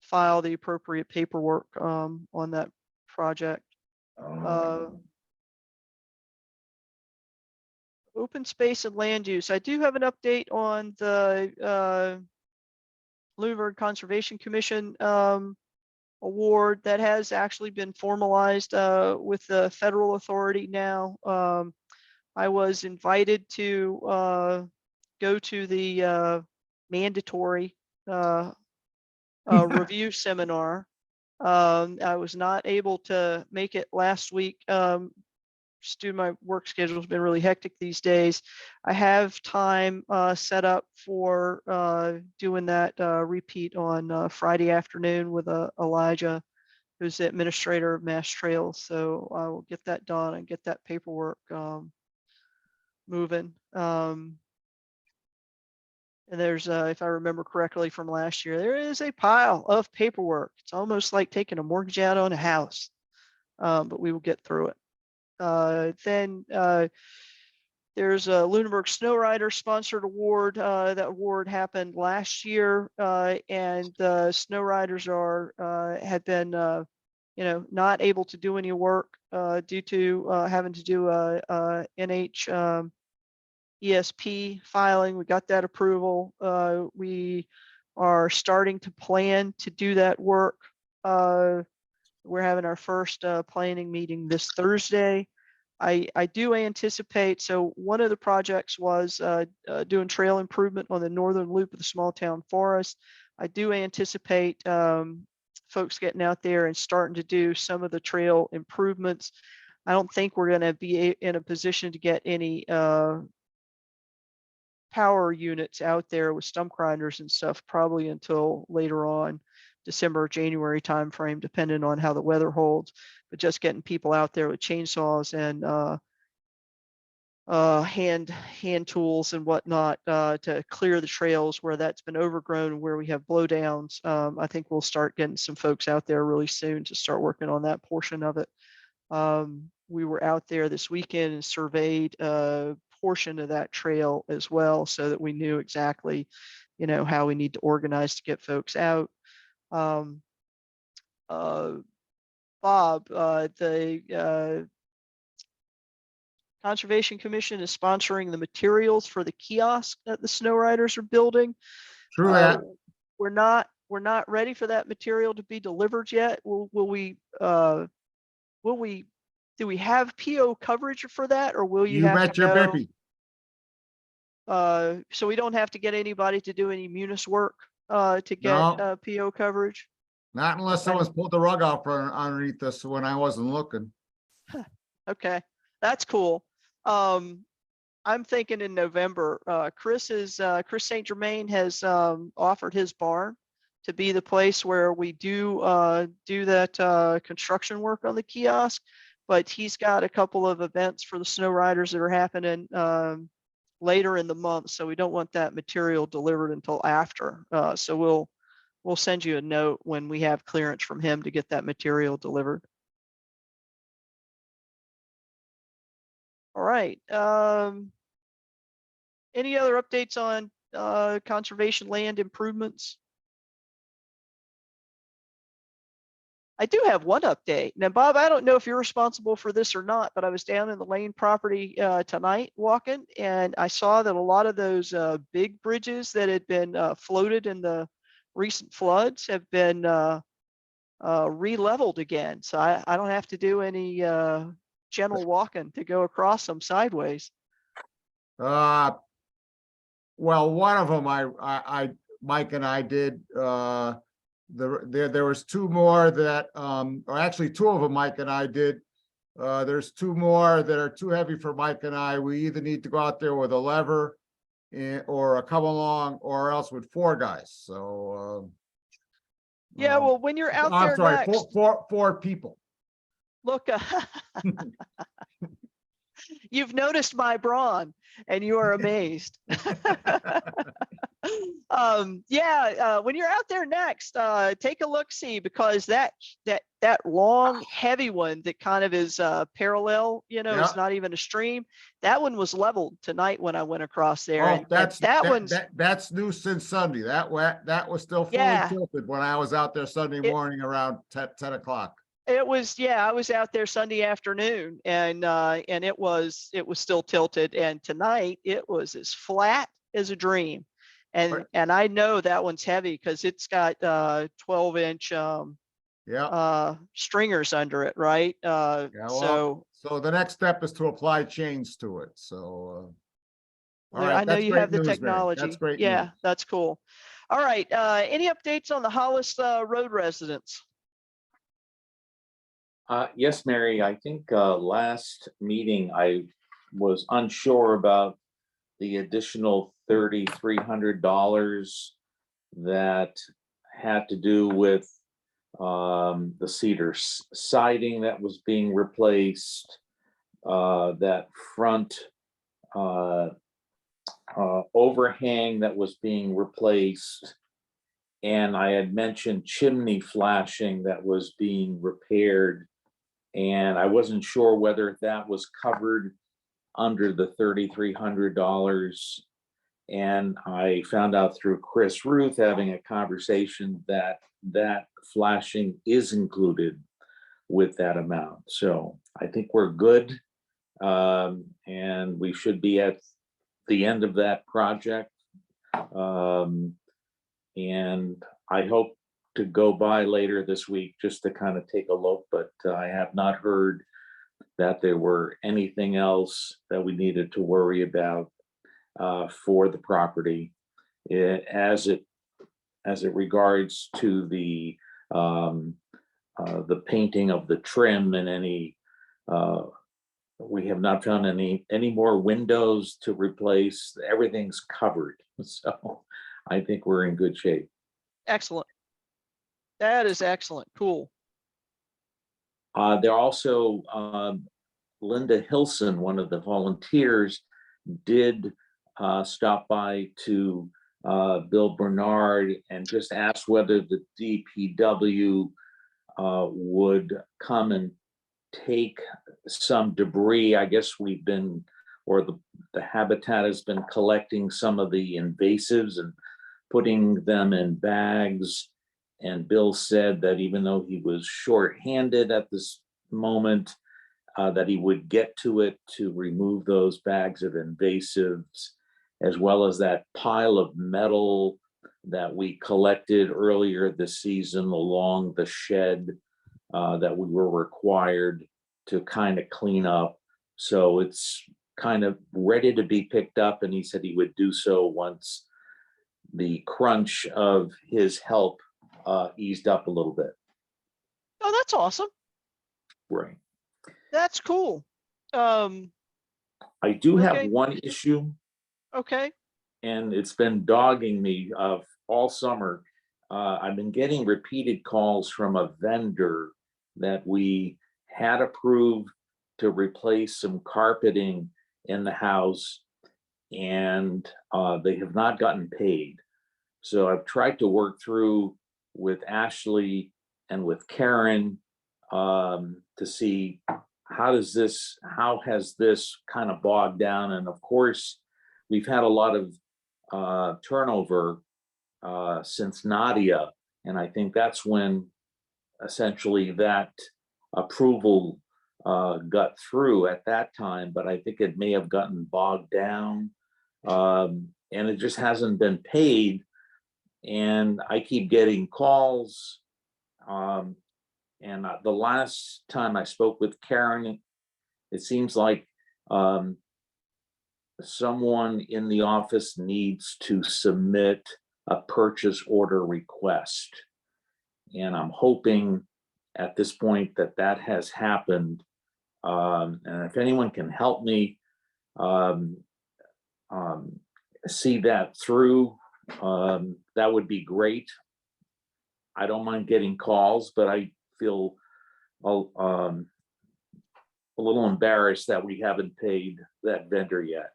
file the appropriate paperwork on that project. Open space and land use. I do have an update on the Lunenburg Conservation Commission award that has actually been formalized with the federal authority now. I was invited to go to the mandatory review seminar. I was not able to make it last week. Just due to my work schedule has been really hectic these days. I have time set up for doing that repeat on Friday afternoon with Elijah, who's the administrator of Mass Trails. So I will get that done and get that paperwork moving. And there's, if I remember correctly from last year, there is a pile of paperwork. It's almost like taking a mortgage out on a house. But we will get through it. Then there's a Lunenburg Snow Rider sponsored award. That award happened last year, and the snow riders had been, not able to do any work due to having to do a NH ESP filing. We got that approval. We are starting to plan to do that work. We're having our first planning meeting this Thursday. I do anticipate, so one of the projects was doing trail improvement on the northern loop of the small town forest. I do anticipate folks getting out there and starting to do some of the trail improvements. I don't think we're going to be in a position to get any power units out there with stump grinders and stuff probably until later on, December, January timeframe, depending on how the weather holds. But just getting people out there with chainsaws and hand tools and whatnot to clear the trails where that's been overgrown and where we have blowdowns. I think we'll start getting some folks out there really soon to start working on that portion of it. We were out there this weekend and surveyed a portion of that trail as well, so that we knew exactly, how we need to organize to get folks out. Bob, the Conservation Commission is sponsoring the materials for the kiosk that the snow riders are building. True that. We're not ready for that material to be delivered yet. Do we have PO coverage for that, or will you You have bet to your go? bippy. So we don't have to get anybody to do any munis work to get No. PO coverage. Not unless Okay. someone's pulled the rug out from underneath us when I wasn't looking. Okay, that's cool. I'm thinking in November. Chris St. Germain has offered his barn to be the place where we do that construction work on the kiosk. But he's got a couple of events for the snow riders that are happening later in the month, so we don't want that material delivered until after. So we'll send you a note when we have clearance from him to get that material delivered. All right. Any other updates on conservation land improvements? I do have one update. Now, Bob, I don't know if you're responsible for this or not, but I was down in the Lane property tonight walking, and I saw that a lot of those big bridges that had been floated in the recent floods have been re-leveled again. So I don't have to do any gentle walking to go across them sideways. Well, one of them, Mike and I did, there was two more that, or actually two of them Mike and I did. There's two more that are too heavy for Mike and I. We either need to go out there with a lever or a come along, or else with four guys. So, Yeah, well, when you're out I'm there sorry, next, four people. look, you've noticed my brawn and you are amazed. When you're out there next, take a look, see, because that long, heavy one that kind of is parallel, Yeah. it's not even a stream. That one was leveled tonight when I went across there. Oh, and that's new since Sunday. That was still fully Yeah. tilted when I was out there Sunday morning around 10 o'clock. I was out there Sunday afternoon, and it was still tilted. And tonight it was as flat as a dream. Right. And I know that one's heavy because it's got 12-inch stringers under it, right? Yeah, well, so the next step is to apply chains to it. So, all right, I know that's you great have the news, Mary. technology. That's great Yeah, news. that's cool. All right. Any updates on the Hollis Road residents? Yes, Mary, I think last meeting I was unsure about the additional $3,300 that had to do with the cedar siding that was being replaced, that front overhang that was being replaced. And I had mentioned chimney flashing that was being repaired. And I wasn't sure whether that was covered under the $3,300. And I found out through Chris Ruth having a conversation that that flashing is included with that amount. So I think we're good. And we should be at the end of that project. And I hope to go by later this week just to kind of take a look, but I have not heard that there were anything else that we needed to worry about for the property. As it regards to the painting of the trim and any, we have not found any more windows to replace. Everything's covered. So I think we're in good shape. Excellent. That is excellent. Cool. There also, Linda Hilson, one of the volunteers, did stop by to Bill Bernard and just asked whether the DPW would come and take some debris. I guess we've been, or the Habitat has been collecting some of the invasives and putting them in bags. And Bill said that even though he was short-handed at this moment, that he would get to it to remove those bags of invasives, as well as that pile of metal that we collected earlier this season along the shed that we were required to kind of clean up. So it's kind of ready to be picked up, and he said he would do so once the crunch of his help eased up a little bit. Oh, that's awesome. Right. That's cool. I do have Okay. one issue, Okay. and it's been dogging me all summer. I've been getting repeated calls from a vendor that we had approved to replace some carpeting in the house, and they have not gotten paid. So I've tried to work through with Ashley and with Karen to see how has this kind of bogged down. And of course, we've had a lot of turnover since Nadia. And I think that's when essentially that approval got through at that time, but I think it may have gotten bogged down and it just hasn't been paid. And I keep getting calls. And the last time I spoke with Karen, it seems like someone in the office needs to submit a purchase order request. And I'm hoping at this point that that has happened. And if anyone can help me see that through, that would be great. I don't mind getting calls, but I feel a little embarrassed that we haven't paid that vendor yet.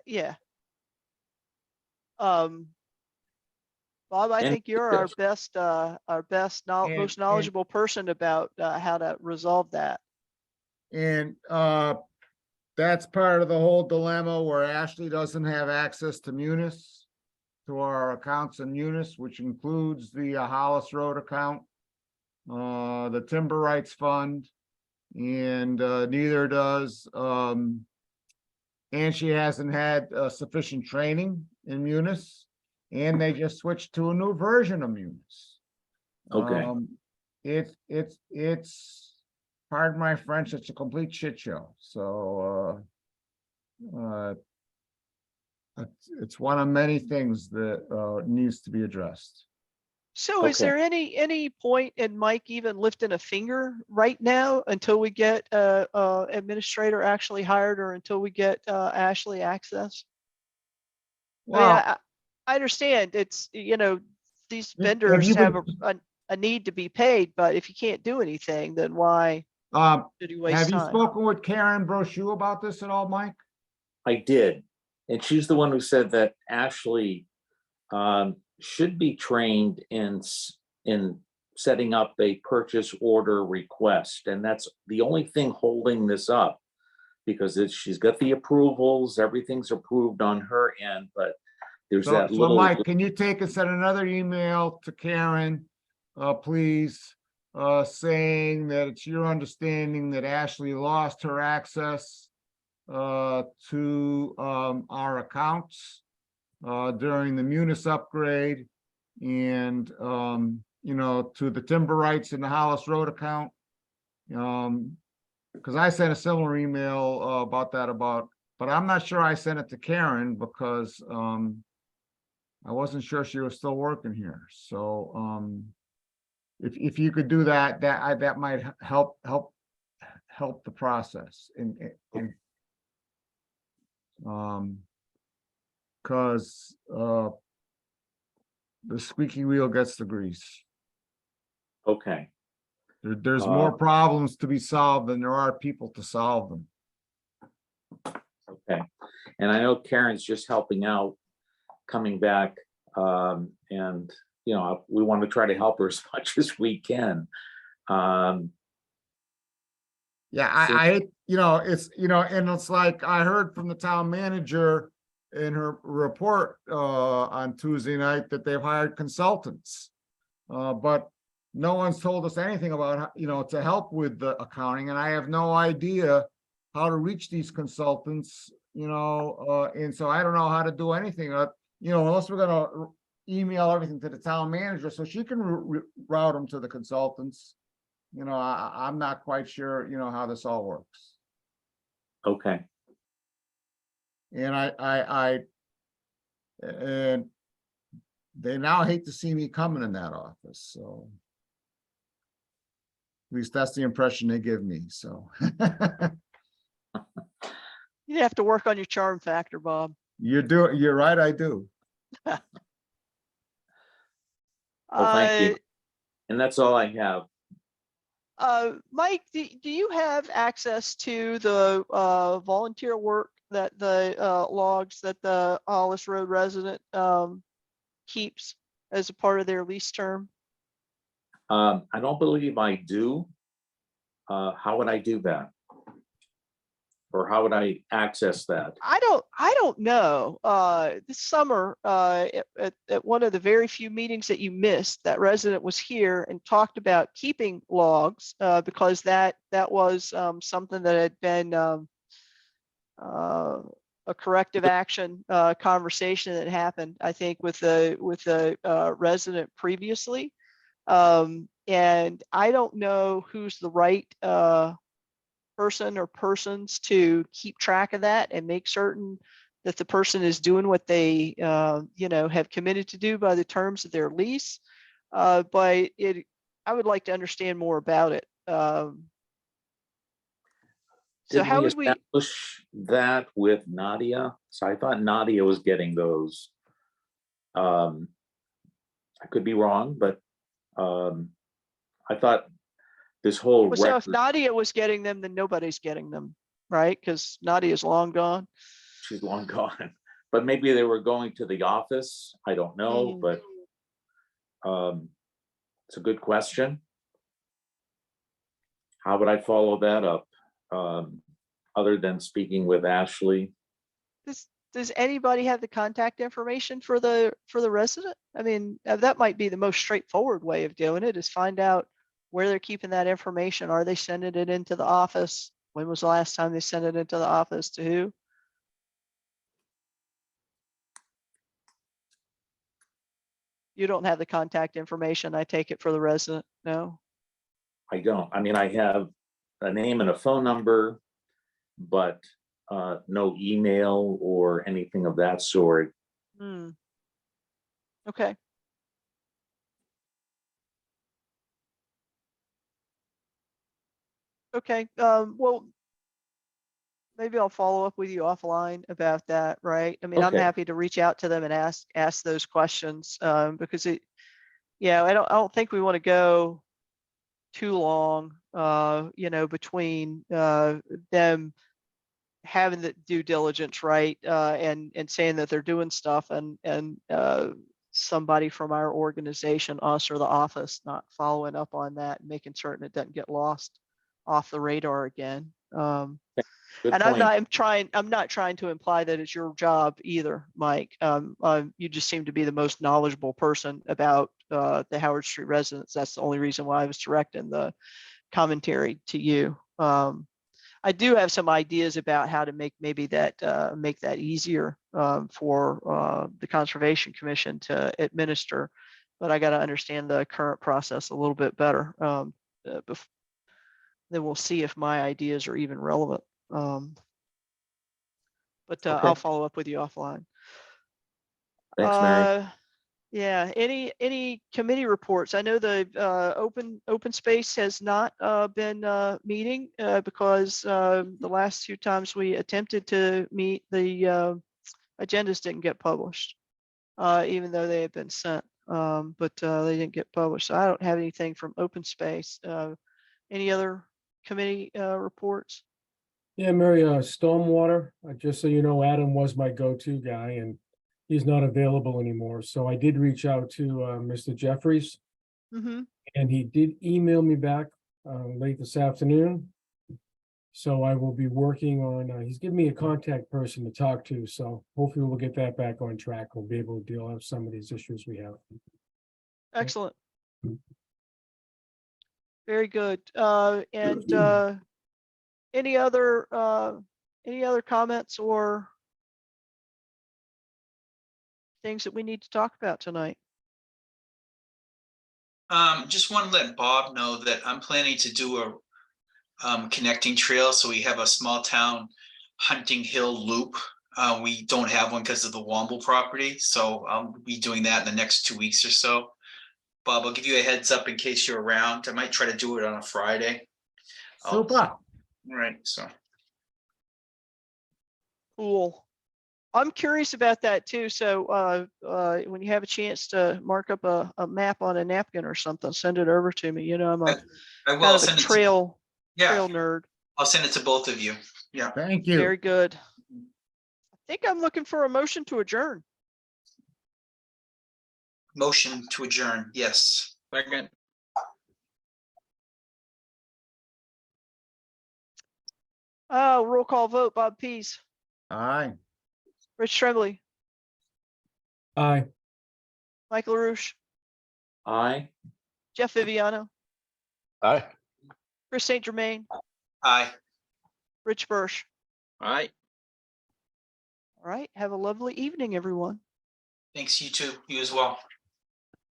Yeah. Bob, I And think you're our best, most And- knowledgeable person about how to resolve that. And that's part of the whole dilemma where Ashley doesn't have access to Munis, to our accounts in Munis, which includes the Hollis Road account, the Timber Rights Fund, and neither does, and she hasn't had sufficient training in Munis, and they just switched to a new version of Munis. Okay. It's pardon my French, it's a complete shit show. So it's one of many things that needs to be addressed. So is Okay. there any point in Mike even lifting a finger right now until we get a administrator actually hired, or until we get Ashley access? I mean, Well, I understand it's, these Have vendors you have a need to be paid, but if you can't do anything, then why should you waste have you time? spoken with Karen Brochu about this at all, Mike? I did. And she's the one who said that Ashley should be trained in setting up a purchase order request. And that's the only thing holding this up, because she's got the approvals, everything's approved on her end, but there's So, that so little. Mike, can you take and send another email to Karen, please? Saying that it's your understanding that Ashley lost her access to our accounts during the Munis upgrade, and to the timber rights in the Hollis Road account. Because I sent a similar email about that, but I'm not sure I sent it to Karen because I wasn't sure she was still working here. So if you could do that, that might help the process. Because the squeaky wheel gets the grease. Okay, There's more problems to be solved than there are people to solve them. okay. And I know Karen's just helping out, coming back, and we want to try to help her as much as we can. Yeah, I it's, and it's like I heard from the town manager in her report on Tuesday night that they've hired consultants. But no one's told us anything about, to help with the accounting, and I have no idea how to reach these consultants, and so I don't know how to do anything, unless we're gonna email everything to the town manager so she can route them to the consultants. I'm not quite sure, how this all works. Okay, And and they now hate to see me coming in that office, so. At least that's the impression they give me, so. You have to work on your charm factor, Bob. You're right, I do. well, thank you. And that's all I have. Mike, do you have access to the volunteer work that the logs that the Hollis Road resident keeps as a part of their lease term? I don't believe I do. How would I do that? Or how would I access that? I don't know. This summer, at one of the very few meetings that you missed, that resident was here and talked about keeping logs because that was something that had been a corrective action conversation that happened, I think, with the resident previously. And I don't know who's the right person or persons to keep track of that and make certain that the person is doing what they have committed to do by the terms of their lease. But I would like to understand more about it. So Did how we would we establish that with Nadia? So I thought Nadia was getting those. I could be wrong, but I thought this whole Well, so if record, Nadia was getting them, then nobody's getting them, right? Because Nadia's long gone. she's long gone. But maybe they were going to the office. I don't know, but it's a good question. How would I follow that up? Other than speaking with Ashley? Does anybody have the contact information for the resident? I mean, that might be the most straightforward way of doing it, is find out where they're keeping that information. Are they sending it into the office? When was the last time they sent it into the office? To who? You don't have the contact information, I take it, for the resident? No? I don't. I mean, I have a name and a phone number, but no email or anything of that sort. Okay. Okay, well, maybe I'll follow up with you offline about that, right? I mean, I'm Okay. happy to reach out to them and ask those questions, because I don't think we want to go too long, between them having the due diligence, right? And saying that they're doing stuff and somebody from our organization, us or the office, not following up on that, and making certain it doesn't get lost off the radar again. Good And point. I'm not trying to imply that it's your job either, Mike. You just seem to be the most knowledgeable person about the Howard Street residents. That's the only reason why I was directing the commentary to you. I do have some ideas about how to make maybe that make that easier for the Conservation Commission to administer, but I got to understand the current process a little bit better. Then we'll see if my ideas are even relevant. But Okay. I'll follow up with you offline. Thanks, Mary. Yeah, any committee reports? I know the open space has not been meeting because the last few times we attempted to meet, the agendas didn't get published, even though they had been sent, but they didn't get published. So I don't have anything from open space. Any other committee reports? Yeah, Mary, stormwater, just so you know, Adam was my go-to guy and he's not available anymore. So I did reach out to Mr. Jeffries Mm-hmm. and he did email me back late this afternoon. So I will be working on, he's given me a contact person to talk to. So hopefully we'll get that back on track. We'll be able to deal with some of these issues we have. Excellent. Very good. And any other comments or things that we need to talk about tonight? Just want to let Bob know that I'm planning to do a connecting trail. So we have a small town hunting hill loop. We don't have one because of the Womble property. So I'll be doing that in the next 2 weeks or so. Bob, I'll give you a heads up in case you're around. I might try to do it on a Friday. Super. All right, so. Cool. I'm curious about that too. So when you have a chance to mark up a map on a napkin or something, send it over to me. You know, I'm a I kind will of a send it to, trail yeah, nerd. I'll send it to both of you. Yeah. Thank you. Very good. I think I'm looking for a motion to adjourn. Motion to adjourn, yes. Second. Roll call vote. Bob Pease, Aye. Rich Tremblay, Aye. Michael LaRouche, Aye. Jeff Viviano, Aye. Chris St. Germain, Aye. Rich Birch. Aye. All right. Have a lovely evening, everyone. Thanks, you too. You as well.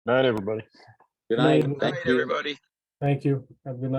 Night, everybody. Good Night, night. everybody. Thank you. Thank you. Have a good night.